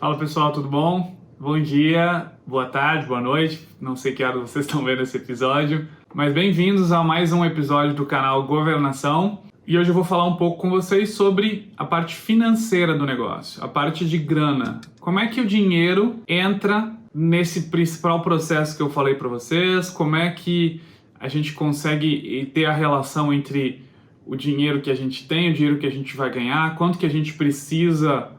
Fala pessoal, tudo bom? Bom dia, boa tarde, boa noite. Não sei que hora vocês estão vendo esse episódio, mas bem-vindos a mais um episódio do canal Governação. E hoje eu vou falar um pouco com vocês sobre a parte financeira do negócio, a parte de grana. Como é que o dinheiro entra nesse principal processo que eu falei para vocês? Como é que a gente consegue ter a relação entre o dinheiro que a gente tem, o dinheiro que a gente vai ganhar, quanto que a gente precisa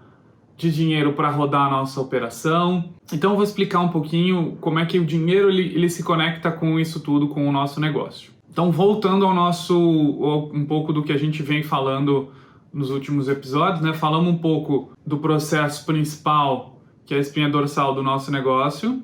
de dinheiro para rodar a nossa operação. Então eu vou explicar um pouquinho como é que o dinheiro ele se conecta com isso tudo, com o nosso negócio. Então voltando um pouco do que a gente vem falando nos últimos episódios, né? Falamos um pouco do processo principal, que é a espinha dorsal do nosso negócio,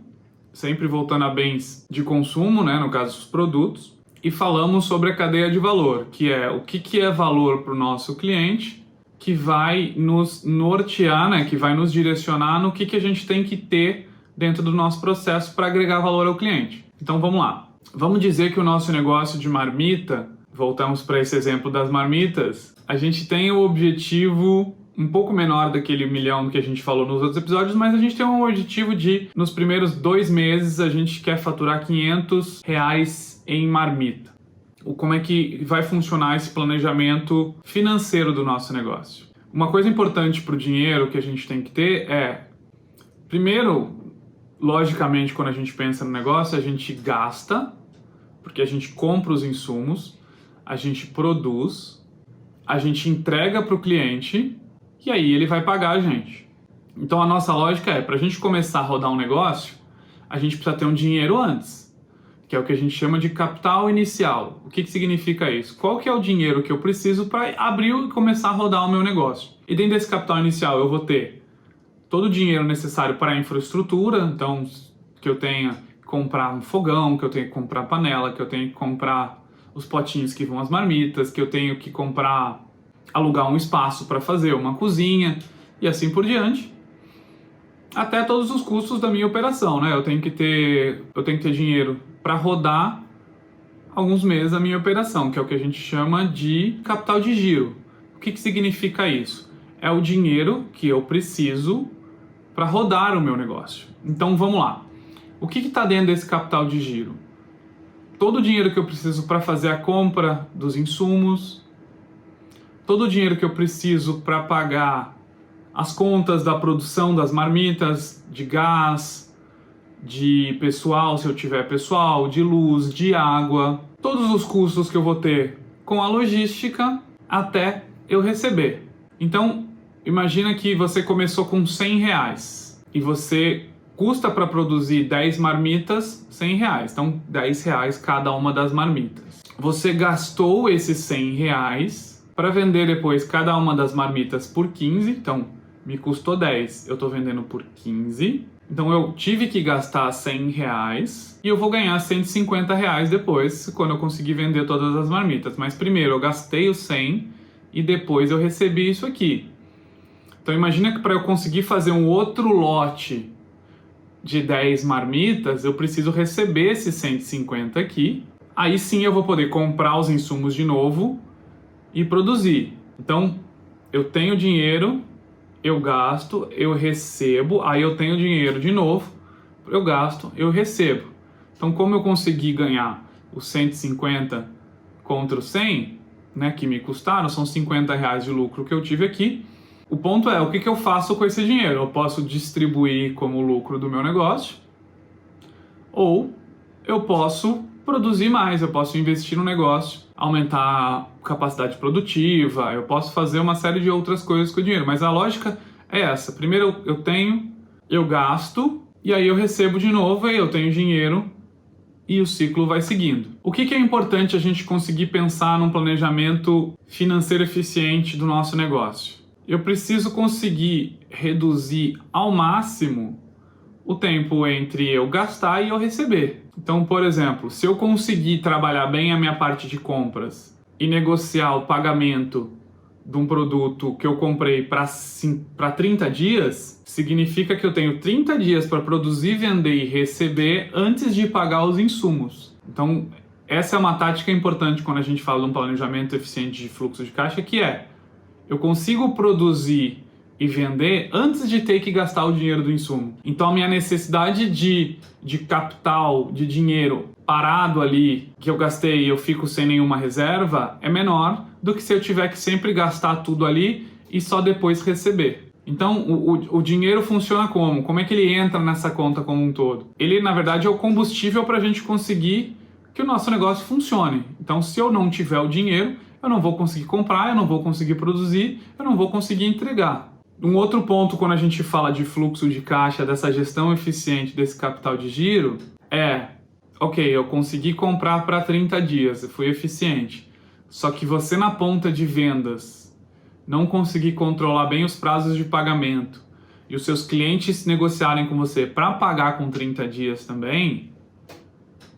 sempre voltando a bens de consumo, né? No caso, os produtos. E falamos sobre a cadeia de valor, que é o que é valor para o nosso cliente, que vai nos nortear, né, que vai nos direcionar no que a gente tem que ter dentro do nosso processo para agregar valor ao cliente. Então vamos lá. Vamos dizer que o nosso negócio de marmita, voltamos para esse exemplo das marmitas, a gente tem o objetivo um pouco menor daquele 1 milhão que a gente falou nos outros episódios, mas a gente tem um objetivo de, nos primeiros 2 meses, a gente quer faturar R$500 em marmita. Como é que vai funcionar esse planejamento financeiro do nosso negócio. Uma coisa importante para o dinheiro que a gente tem que ter é, primeiro, logicamente, quando a gente pensa no negócio, a gente gasta, porque a gente compra os insumos, a gente produz, a gente entrega para o cliente e aí ele vai pagar a gente. Então a nossa lógica é, para a gente começar a rodar um negócio, a gente precisa ter um dinheiro antes, que é o que a gente chama de capital inicial. O que significa isso? Qual que é o dinheiro que eu preciso para abrir e começar a rodar o meu negócio? E dentro desse capital inicial eu vou ter todo o dinheiro necessário para a infraestrutura, então que eu tenha que comprar um fogão, que eu tenho que comprar panela, que eu tenho que comprar os potinhos que vão às marmitas, que eu tenho que alugar um espaço para fazer uma cozinha e assim por diante. Até todos os custos da minha operação, né? Eu tenho que ter dinheiro para rodar alguns meses a minha operação, que é o que a gente chama de capital de giro. O que significa isso? É o dinheiro que eu preciso para rodar o meu negócio. Então vamos lá. O que está dentro desse capital de giro? Todo o dinheiro que eu preciso para fazer a compra dos insumos, todo o dinheiro que eu preciso para pagar as contas da produção das marmitas, de gás, de pessoal, se eu tiver pessoal, de luz, de água, todos os custos que eu vou ter com a logística até eu receber. Então, imagina que você começou com R$100 e você custa para produzir 10 marmitas R$100, então R$10 cada uma das marmitas. Você gastou esses R$100 para vender depois cada uma das marmitas por 15, então me custou 10, eu estou vendendo por 15, então eu tive que gastar R$100 e eu vou ganhar R$150 depois, quando eu conseguir vender todas as marmitas. Mas primeiro eu gastei os 100 e depois eu recebi isso aqui. Então imagina que para eu conseguir fazer um outro lote de 10 marmitas, eu preciso receber esses 150 aqui. Aí sim eu vou poder comprar os insumos de novo e produzir. Então eu tenho dinheiro, eu gasto, eu recebo, aí eu tenho dinheiro de novo, eu gasto, eu recebo. Então, como eu consegui ganhar os 150 contra os 100, né, que me custaram, são R$50 de lucro que eu tive aqui, o ponto é, o que eu faço com esse dinheiro? Eu posso distribuir como lucro do meu negócio, ou eu posso produzir mais, eu posso investir no negócio, aumentar a capacidade produtiva, eu posso fazer uma série de outras coisas com o dinheiro, mas a lógica é essa. Primeiro eu tenho, eu gasto, e aí eu recebo de novo, aí eu tenho dinheiro e o ciclo vai seguindo. O que é importante a gente conseguir pensar num planejamento financeiro eficiente do nosso negócio? Eu preciso conseguir reduzir ao máximo o tempo entre eu gastar e eu receber. Então, por exemplo, se eu conseguir trabalhar bem a minha parte de compras e negociar o pagamento de um produto que eu comprei para 30 dias, significa que eu tenho 30 dias para produzir, vender e receber antes de pagar os insumos. Então, essa é uma tática importante quando a gente fala de um planejamento eficiente de fluxo de caixa, que é, eu consigo produzir e vender antes de ter que gastar o dinheiro do insumo. Então a minha necessidade de capital, de dinheiro parado ali, que eu gastei e eu fico sem nenhuma reserva, é menor do que se eu tiver que sempre gastar tudo ali e só depois receber. Então o dinheiro funciona como? Como é que ele entra nessa conta como um todo? Ele, na verdade, é o combustível para a gente conseguir que o nosso negócio funcione. Então, se eu não tiver o dinheiro, eu não vou conseguir comprar, eu não vou conseguir produzir, eu não vou conseguir entregar. Um outro ponto quando a gente fala de fluxo de caixa, dessa gestão eficiente desse capital de giro, ok, eu consegui comprar para 30 dias, eu fui eficiente. Só que você na ponta de vendas não conseguir controlar bem os prazos de pagamento e os seus clientes negociarem com você para pagar com 30 dias também,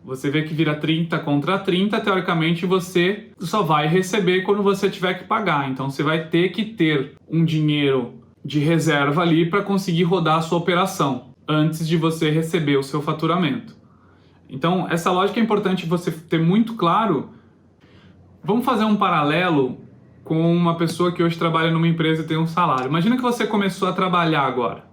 você vê que vira 30 contra 30, teoricamente você só vai receber quando você tiver que pagar. Então você vai ter que ter um dinheiro de reserva ali para conseguir rodar a sua operação antes de você receber o seu faturamento. Então essa lógica é importante você ter muito claro. Vamos fazer um paralelo com uma pessoa que hoje trabalha numa empresa e tem um salário. Imagina que você começou a trabalhar agora.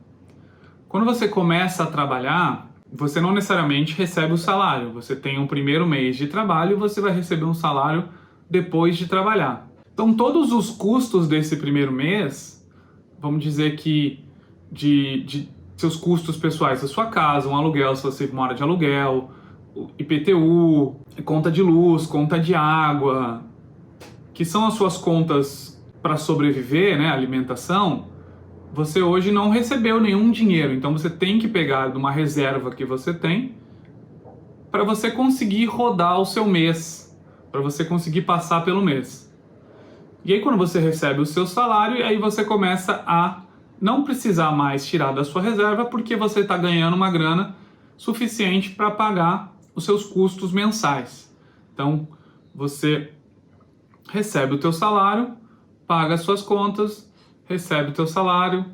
Quando você começa a trabalhar, você não necessariamente recebe o salário. Você tem um primeiro mês de trabalho e você vai receber um salário depois de trabalhar. Então todos os custos desse primeiro mês, vamos dizer que de seus custos pessoais, a sua casa, um aluguel, se você mora de aluguel, IPTU, conta de luz, conta de água, que são as suas contas para sobreviver, né, alimentação, você hoje não recebeu nenhum dinheiro. Então você tem que pegar de uma reserva que você tem para você conseguir rodar o seu mês, para você conseguir passar pelo mês. E aí quando você recebe o seu salário, aí você começa a não precisar mais tirar da sua reserva porque você está ganhando uma grana suficiente para pagar os seus custos mensais. Então você recebe o teu salário, paga as suas contas, recebe o teu salário,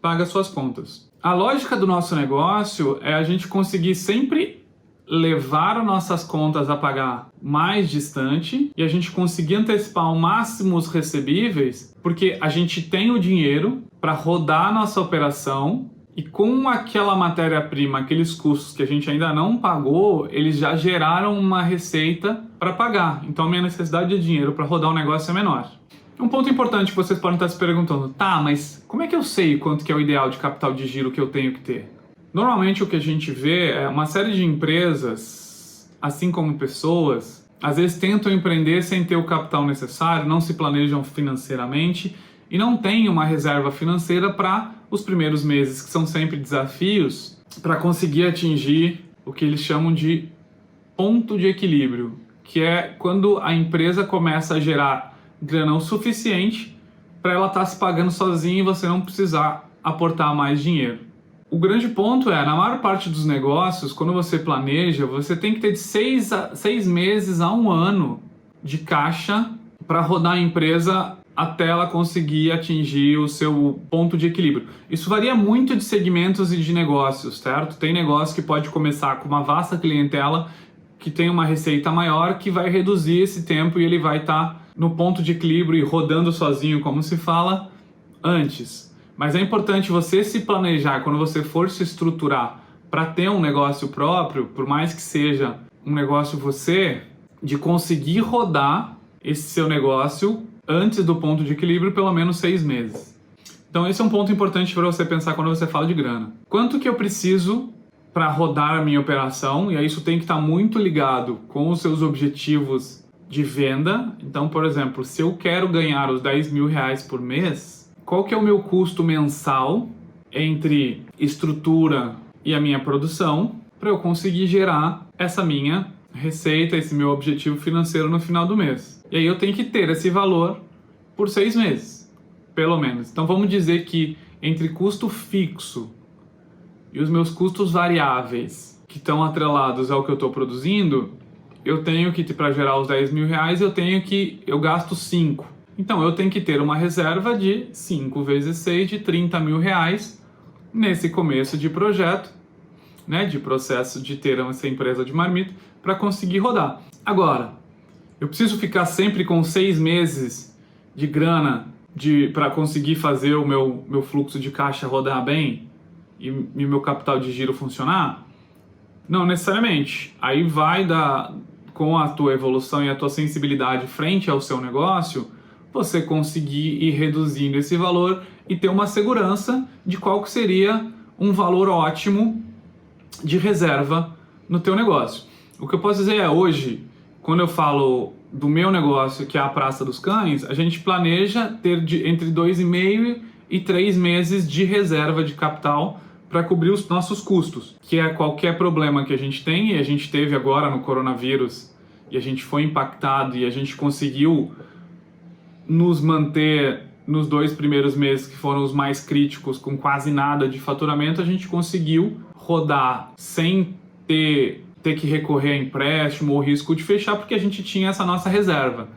paga as suas contas. A lógica do nosso negócio é a gente conseguir sempre levar as nossas contas a pagar mais distante e a gente conseguir antecipar ao máximo os recebíveis, porque a gente tem o dinheiro para rodar a nossa operação e com aquela matéria-prima, aqueles custos que a gente ainda não pagou, eles já geraram uma receita para pagar. Então a minha necessidade de dinheiro para rodar o negócio é menor. Um ponto importante que vocês podem estar se perguntando, tá, mas como é que eu sei quanto que é o ideal de capital de giro que eu tenho que ter? Normalmente o que a gente vê é uma série de empresas, assim como pessoas, às vezes tentam empreender sem ter o capital necessário, não se planejam financeiramente e não têm uma reserva financeira para os primeiros meses, que são sempre desafios, para conseguir atingir o que eles chamam de ponto de equilíbrio, que é quando a empresa começa a gerar grana o suficiente para ela estar se pagando sozinha e você não precisar aportar mais dinheiro. O grande ponto é, na maior parte dos negócios, quando você planeja, você tem que ter de 6 meses a 1 ano de caixa para rodar a empresa até ela conseguir atingir o seu ponto de equilíbrio. Isso varia muito de segmentos e de negócios, certo? Tem negócio que pode começar com uma vasta clientela que tem uma receita maior que vai reduzir esse tempo e ele vai estar no ponto de equilíbrio e rodando sozinho, como se fala, antes. Mas é importante você se planejar quando você for se estruturar para ter um negócio próprio, por mais que seja um negócio você, de conseguir rodar esse seu negócio antes do ponto de equilíbrio pelo menos 6 meses. Então esse é um ponto importante para você pensar quando você fala de grana. Quanto que eu preciso para rodar a minha operação? E aí isso tem que estar muito ligado com os seus objetivos de venda. Então, por exemplo, se eu quero ganhar os 10 mil reais por mês, qual que é o meu custo mensal entre estrutura e a minha produção para eu conseguir gerar essa minha receita, esse meu objetivo financeiro no final do mês? E aí eu tenho que ter esse valor por 6 meses, pelo menos. Então vamos dizer que entre custo fixo e os meus custos variáveis que estão atrelados ao que eu estou produzindo, eu tenho que, para gerar os 10 mil reais, eu gasto 5. Então eu tenho que ter uma reserva de 5 vezes 6 de 30 mil reais nesse começo de projeto, né, de processo de ter essa empresa de marmita, para conseguir rodar. Agora, eu preciso ficar sempre com 6 meses de grana para conseguir fazer o meu fluxo de caixa rodar bem e o meu capital de giro funcionar? Não necessariamente. Aí vai com a tua evolução e a tua sensibilidade frente ao seu negócio, você conseguir ir reduzindo esse valor e ter uma segurança de qual que seria um valor ótimo de reserva no teu negócio. O que eu posso dizer é, hoje, quando eu falo do meu negócio, que é a Praça dos Cães, a gente planeja ter entre 2,5 e 3 meses de reserva de capital para cobrir os nossos custos, que é qualquer problema que a gente tem, e a gente teve agora no coronavírus, e a gente foi impactado, e a gente conseguiu nos manter nos 2 primeiros meses, que foram os mais críticos, com quase nada de faturamento, a gente conseguiu rodar sem ter que recorrer a empréstimo ou risco de fechar, porque a gente tinha essa nossa reserva.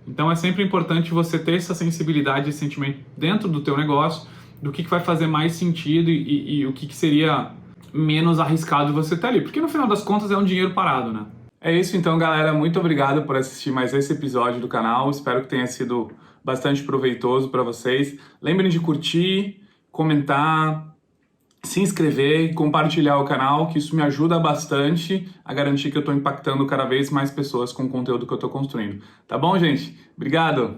Então é sempre importante você ter essa sensibilidade e sentimento dentro do teu negócio, do que vai fazer mais sentido e o que seria menos arriscado você ter ali, porque no final das contas é um dinheiro parado, né? É isso então, galera. Muito obrigado por assistir mais esse episódio do canal. Espero que tenha sido bastante proveitoso para vocês. Lembrem de curtir, comentar, se inscrever e compartilhar o canal, que isso me ajuda bastante a garantir que eu estou impactando cada vez mais pessoas com o conteúdo que eu estou construindo. Tá bom, gente? Obrigado!